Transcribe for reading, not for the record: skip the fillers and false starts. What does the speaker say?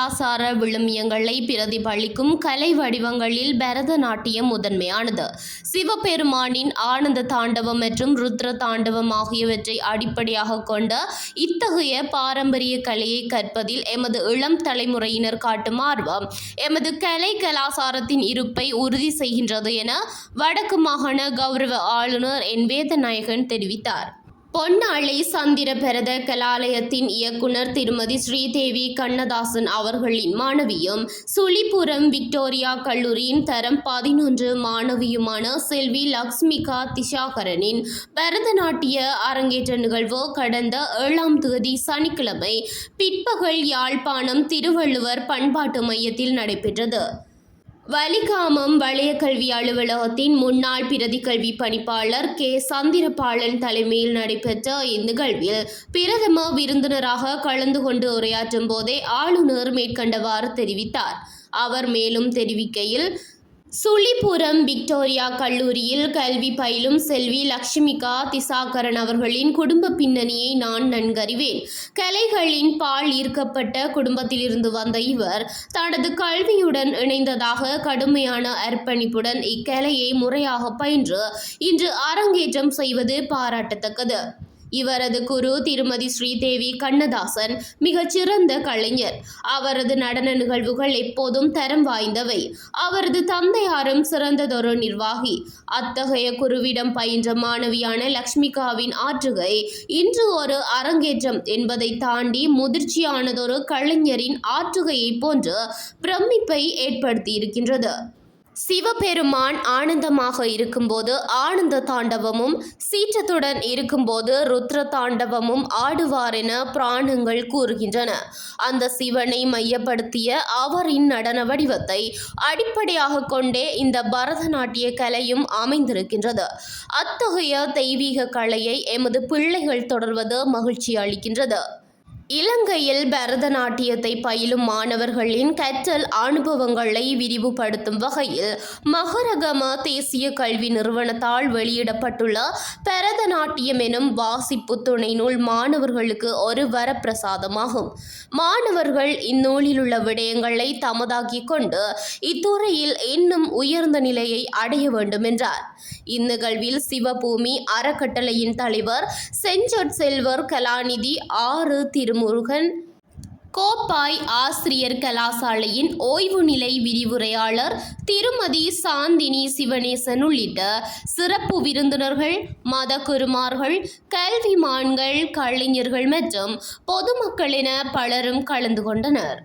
கலாசார விழுமியங்களை பிரதிபலிக்கும் கலை வடிவங்களில் பரதநாட்டியம் முதன்மையானது. சிவபெருமானின் ஆனந்த தாண்டவம் மற்றும் ருத்ர தாண்டவம் ஆகியவற்றை அடிப்படையாக கொண்ட இத்தகைய பாரம்பரிய கலையை கற்பதில் எமது இளம் தலைமுறையினர் காட்டும் ஆர்வம் எமது கலை கலாசாரத்தின் இருப்பை உறுதி செய்கின்றது என வடக்கு மாகாண கௌரவ ஆளுநர் என் வேதநாயகன் தெரிவித்தார். பொன்னாலை சந்திர பரத கலாலயத்தின் இயக்குனர் திருமதி ஸ்ரீதேவி கண்ணதாசன் அவர்களின் மாணவியும் சுழிபுரம் விக்டோரியா கல்லூரியின் தரம் 11 மாணவியுமான செல்வி லக்ஷ்மிகா திசாகரனின் பரதநாட்டிய அரங்கேற்ற நிகழ்வு கடந்த 7ஆம் தேதி சனிக்கிழமை பிற்பகல் யாழ்ப்பாணம் திருவள்ளுவர் பண்பாட்டு மையத்தில் நடைபெற்றது. வலிகாமம் வலய கல்வி அலுவலகத்தின் முன்னாள் பிரதி கல்வி பணிப்பாளர் கே சந்திரபாலன் தலைமையில் நடைபெற்ற இந்நிகழ்வில் பிரதம விருந்தினராக கலந்து கொண்டு உரையாற்றும் போதே ஆளுநர் மேற்கண்டவாறு தெரிவித்தார். அவர் மேலும் தெரிவிக்கையில், சுழிபுரம் விக்டோரியா கல்லூரியில் கல்வி பயிலும் செல்வி லக்ஷ்மிகா திசாகரன் அவர்களின் குடும்ப பின்னணியை நான் நன்கறிவேன். கலைகளின் பால் ஈர்க்கப்பட்ட குடும்பத்திலிருந்து வந்த இவர் தனது கல்வியுடன் இணைந்ததாக கடுமையான அர்ப்பணிப்புடன் இக்கலையை முறையாக பயின்று இன்று அரங்கேற்றம் செய்வது பாராட்டத்தக்கது. இவரது குரு திருமதி ஸ்ரீதேவி கண்ணதாசன் மிகச்சிறந்த கலைஞர். அவரது நடன நிகழ்வுகள் எப்போதும் தரம் வாய்ந்தவை. அவரது தந்தையாரும் சிறந்ததொரு நிர்வாகி. அத்தகைய குருவிடம் பயின்ற மாணவியான லக்ஷ்மிகாவின் ஆற்றுகை இன்று ஒரு அரங்கேற்றம் என்பதை தாண்டி முதிர்ச்சியானதொரு கலைஞரின் ஆற்றுகையை போன்று பிரமிப்பை ஏற்படுத்தியிருக்கின்றது. சிவபெருமான் ஆனந்தமாக இருக்கும்போது ஆனந்த தாண்டவமும், சீற்றத்துடன் இருக்கும்போது ருத்ர தாண்டவமும் ஆடுவார் என புராணங்கள் கூறுகின்றன. அந்த சிவனை மையப்படுத்திய அவரின் நடன வடிவத்தை அடிப்படையாக கொண்டே இந்த பரதநாட்டிய கலையும் அமைந்திருக்கின்றது. அத்தகைய தெய்வீக கலையை எமது பிள்ளைகள் தொடர்வது மகிழ்ச்சி அளிக்கின்றது. இலங்கையில் பரதநாட்டியத்தை பயிலும் மாணவர்களின் கற்றல் அனுபவங்களை விரிவுபடுத்தும் வகையில் மகரகம தேசிய கல்வி நிறுவனத்தால் வெளியிடப்பட்டுள்ள பரதநாட்டியம் எனும் வாசிப்பு துணை நூல் மாணவர்களுக்கு ஒரு வரப்பிரசாதமாகும். மாணவர்கள் இந்நூலில் உள்ள விடயங்களை தமதாக்கிக் கொண்டு இத்துறையில் இன்னும் உயர்ந்த நிலையை அடைய வேண்டும் என்றார். இந்நிகழ்வில் சிவபூமி அறக்கட்டளையின் தலைவர் செஞ்சொற்செல்வர் கலாநிதி ஆறு திருமுருகன், கோப்பாய் ஆசிரியர் கலாசாலையின் ஓய்வு நிலை விரிவுரையாளர் திருமதி சாந்தினி சிவனேசன் உள்ளிட்ட சிறப்பு விருந்தினர்கள், மதகுருமார்கள், கல்விமான்கள், கலைஞர்கள் மற்றும் பொதுமக்கள் என பலரும் கலந்து கொண்டனர்.